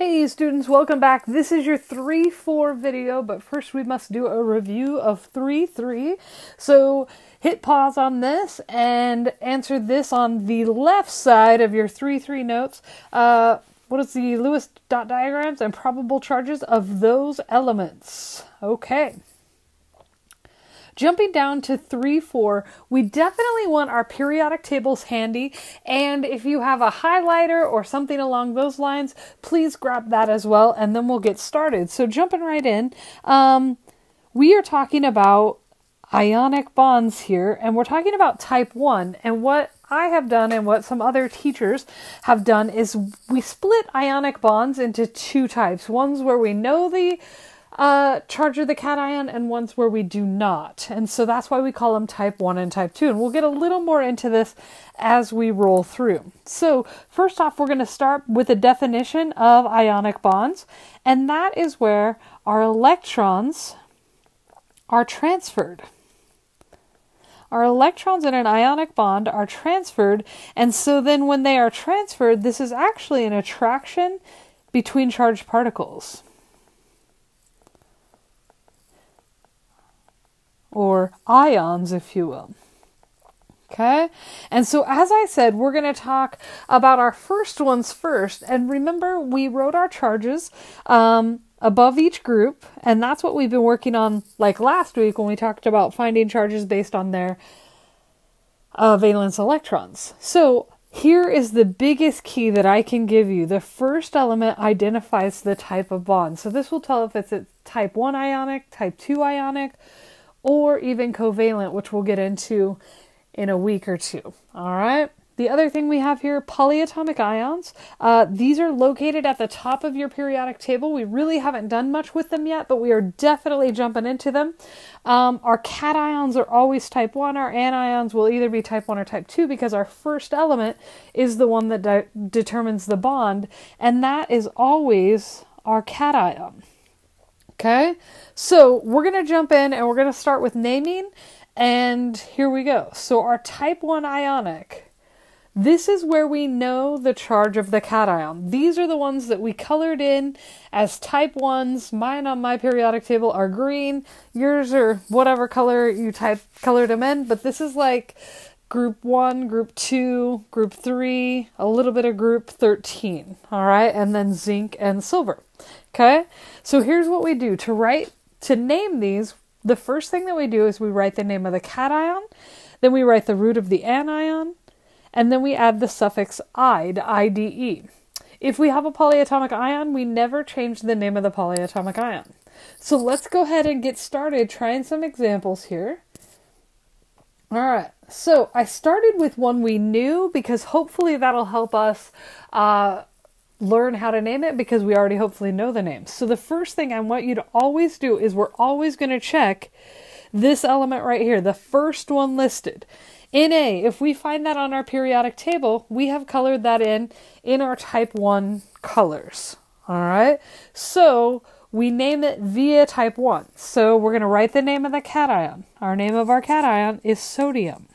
Hey students, welcome back. This is your 3-4 video, but first we must do a review of 3-3. So hit pause on this and answer this on the left side of your 3-3 notes. What is the Lewis dot diagrams and probable charges of those elements? Okay. Jumping down to 3-4, we definitely want our periodic tables handy, and if you have a highlighter or something along those lines, please grab that as well, and then we'll get started. So jumping right in, we are talking about ionic bonds here, and we're talking about type 1, and what I have done and what some other teachers have done is we split ionic bonds into two types. One's where we know the charge of the cation and ones where we do not. And so that's why we call them type 1 and type 2. And we'll get a little more into this as we roll through. So first off, we're going to start with a definition of ionic bonds. And that is where our electrons are transferred. Our electrons in an ionic bond are transferred. And so then when they are transferred, this is actually an attraction between charged particles, or ions, if you will. Okay? And so as I said, we're going to talk about our first ones first. And remember, we wrote our charges above each group, and that's what we've been working on like last week when we talked about finding charges based on their valence electrons. So here is the biggest key that I can give you. The first element identifies the type of bond. So this will tell if it's a type 1 ionic, type 2 ionic, or even covalent, which we'll get into in a week or two. All right. The other thing we have here, polyatomic ions. These are located at the top of your periodic table. We really haven't done much with them yet, but we are definitely jumping into them. Our cations are always type 1. Our anions will either be type 1 or type 2 because our first element is the one that determines the bond, and that is always our cation. Okay, so we're going to jump in and we're going to start with naming, and here we go. So our type 1 ionic, this is where we know the charge of the cation. These are the ones that we colored in as type 1s. Mine on my periodic table are green. Yours are whatever color you colored them in, but this is like group 1, group 2, group 3, a little bit of group 13, all right, and then zinc and silver. Okay, so here's what we do. To name these, the first thing that we do is we write the name of the cation, then we write the root of the anion, and then we add the suffix "ide," I-D-E. If we have a polyatomic ion, we never change the name of the polyatomic ion. So let's go ahead and get started trying some examples here. All right, so I started with one we knew because hopefully that'll help us learn how to name it because we already hopefully know the name. So the first thing I want you to always do is we're always going to check this element right here, the first one listed. Na, if we find that on our periodic table, we have colored that in our type 1 colors. All right, so we name it via type 1. So we're going to write the name of the cation. Our name of our cation is sodium.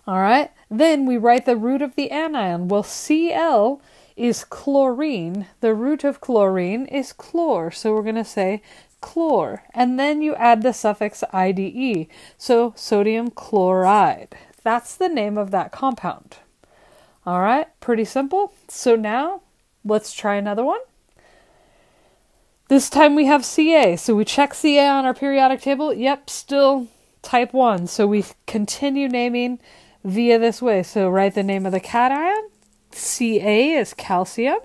All right, then we write the root of the anion. Well, Cl is chlorine. The root of chlorine is chlor. So we're going to say chlor. And then you add the suffix IDE. So sodium chloride. That's the name of that compound. All right, pretty simple. So now let's try another one. This time we have Ca. So we check Ca on our periodic table. Yep, still type 1. So we continue naming via this way. So write the name of the cation. Ca is calcium.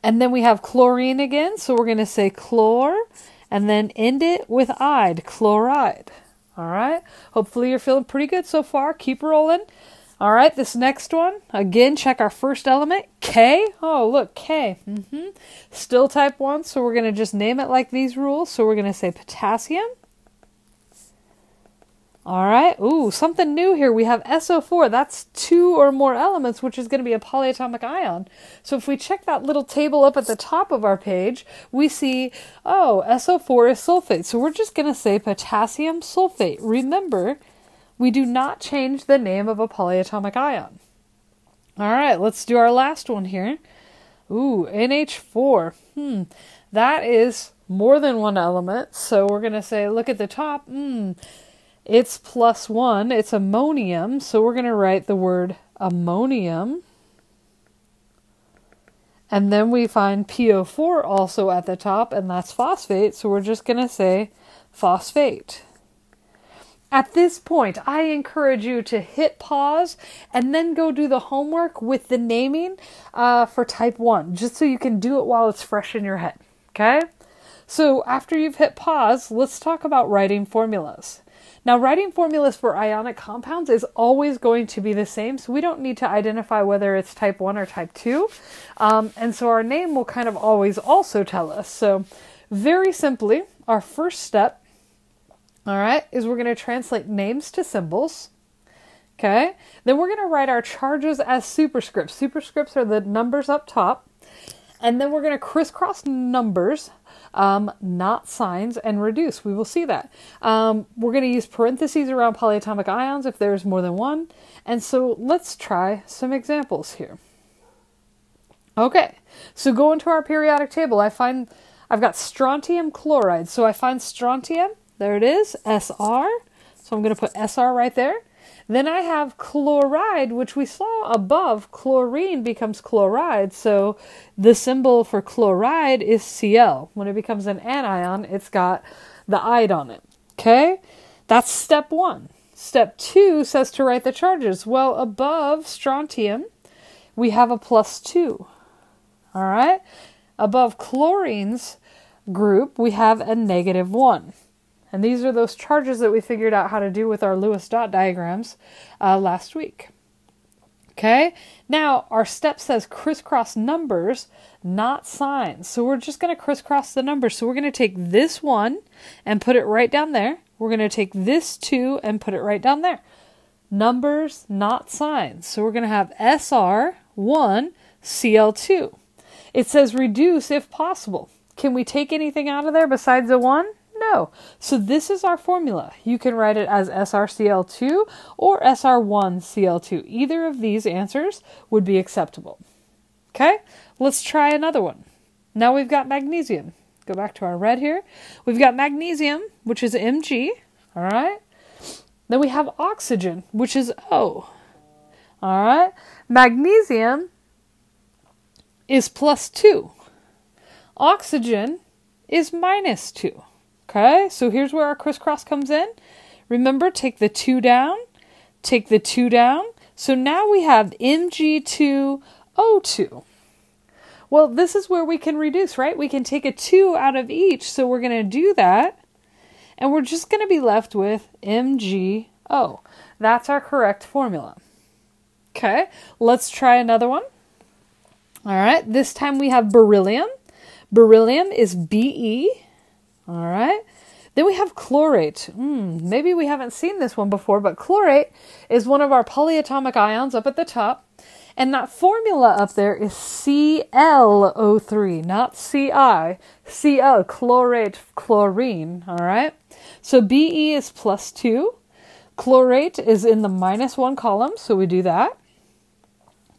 And then we have chlorine again. So we're going to say chlor and then end it with ide, chloride. All right. Hopefully you're feeling pretty good so far. Keep rolling. All right. This next one, again, check our first element, K. Oh, look, K. Still type 1. So we're going to just name it like these rules. So we're going to say potassium. All right. Ooh, something new here. We have SO4. That's 2 or more elements, which is going to be a polyatomic ion. So if we check that little table up at the top of our page, we see, oh, SO4 is sulfate. So we're just going to say potassium sulfate. Remember, we do not change the name of a polyatomic ion. All right, let's do our last one here. Ooh, NH4. That is more than one element. So we're going to say, look at the top. It's +1. It's ammonium. So we're going to write the word ammonium. And then we find PO4 also at the top, and that's phosphate. So we're just going to say phosphate. At this point, I encourage you to hit pause and then go do the homework with the naming for type 1, just so you can do it while it's fresh in your head, okay? So after you've hit pause, let's talk about writing formulas. Now, writing formulas for ionic compounds is always going to be the same, so we don't need to identify whether it's type 1 or type 2. And so our name will kind of always also tell us. So very simply, our first step, all right, is we're going to translate names to symbols. Okay, then we're going to write our charges as superscripts. Superscripts are the numbers up top. And then we're going to crisscross numbers, not signs, and reduce. We will see that. We're going to use parentheses around polyatomic ions if there's more than one. And so let's try some examples here. Okay, so go into our periodic table. I've got strontium chloride. So I find strontium. There it is, Sr. So I'm going to put Sr right there. Then I have chloride, which we saw above. Chlorine becomes chloride. So the symbol for chloride is Cl. When it becomes an anion, it's got the ide on it. Okay? That's step 1. Step 2 says to write the charges. Well, above strontium, we have a +2. All right? Above chlorine's group, we have a -1. And these are those charges that we figured out how to do with our Lewis dot diagrams last week. Okay, now our step says crisscross numbers, not signs. So we're just going to crisscross the numbers. So we're going to take this 1 and put it right down there. We're going to take this 2 and put it right down there. Numbers, not signs. So we're going to have SR1, Cl2. It says reduce if possible. Can we take anything out of there besides a 1? No. So this is our formula. You can write it as SrCl2 or SR1Cl2. Either of these answers would be acceptable. Okay, let's try another one. Now we've got magnesium. Go back to our red here. We've got magnesium, which is Mg. All right. Then we have oxygen, which is O. All right. Magnesium is +2. Oxygen is -2. Okay, so here's where our crisscross comes in. Remember, take the 2 down, take the 2 down. So now we have Mg2O2. Well, this is where we can reduce, right? We can take a 2 out of each, so we're going to do that. And we're just going to be left with MgO. That's our correct formula. Okay, let's try another one. All right, this time we have beryllium. Beryllium is Be. All right. Then we have chlorate. Maybe we haven't seen this one before, but chlorate is one of our polyatomic ions up at the top. And that formula up there is ClO3, not Ci. Cl, chlorate, chlorine. All right. So Be is +2. Chlorate is in the -1 column, so we do that.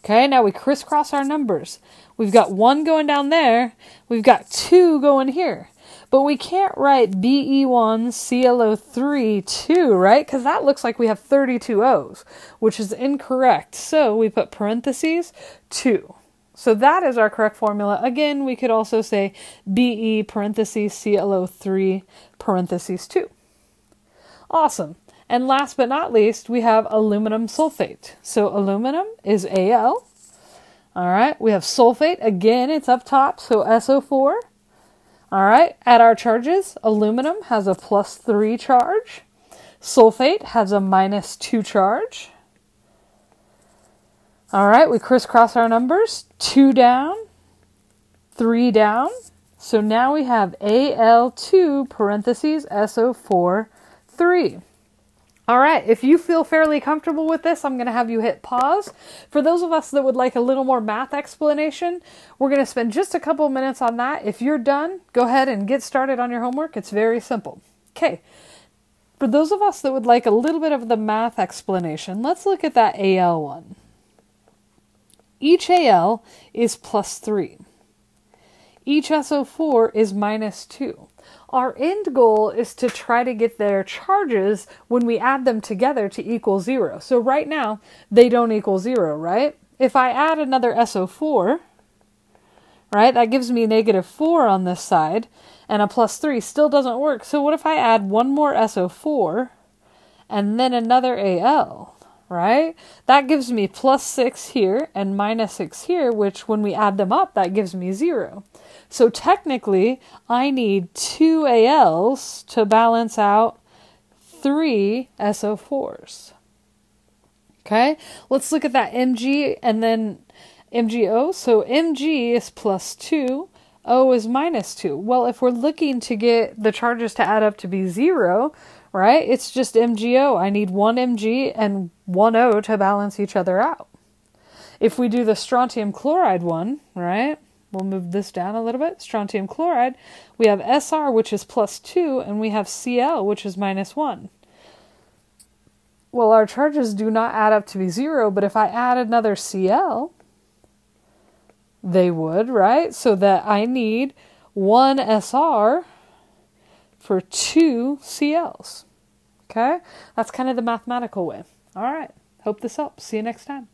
Okay, now we crisscross our numbers. We've got 1 going down there. We've got 2 going here. But we can't write Be1ClO3 2, right? Because that looks like we have 32 O's, which is incorrect. So we put parentheses 2. So that is our correct formula. Again, we could also say Be parentheses ClO3 parentheses 2. Awesome. And last but not least, we have aluminum sulfate. So aluminum is Al. All right. We have sulfate. Again, it's up top. So SO4. All right, at our charges, aluminum has a +3 charge. Sulfate has a -2 charge. All right, we crisscross our numbers. 2 down, 3 down. So now we have Al2 parentheses SO4 3. All right, if you feel fairly comfortable with this, I'm going to have you hit pause. For those of us that would like a little more math explanation, we're going to spend just a couple minutes on that. If you're done, go ahead and get started on your homework. It's very simple. Okay, for those of us that would like a little bit of the math explanation, let's look at that Al one. each Al is plus 3. Each SO4 is minus 2. Our end goal is to try to get their charges when we add them together to equal 0. So right now, they don't equal 0, right? If I add another SO4, right, that gives me -4 on this side, and a plus 3 still doesn't work. So what if I add one more SO4 and then another Al, right? That gives me plus 6 here and minus 6 here, which when we add them up, that gives me 0. So technically, I need 2 Als to balance out 3 SO4s. Okay, let's look at that Mg and then MgO. So Mg is plus 2, O is minus 2. Well, if we're looking to get the charges to add up to be 0, right, it's just MgO. I need 1 Mg and 1 O to balance each other out. If we do the strontium chloride one, right, we'll move this down a little bit. Strontium chloride, we have Sr, which is plus 2, and we have Cl, which is minus 1. Well, our charges do not add up to be 0, but if I add another Cl, they would, right? So that I need 1 Sr for 2 Cls. Okay? That's kind of the mathematical way. All right. Hope this helps. See you next time.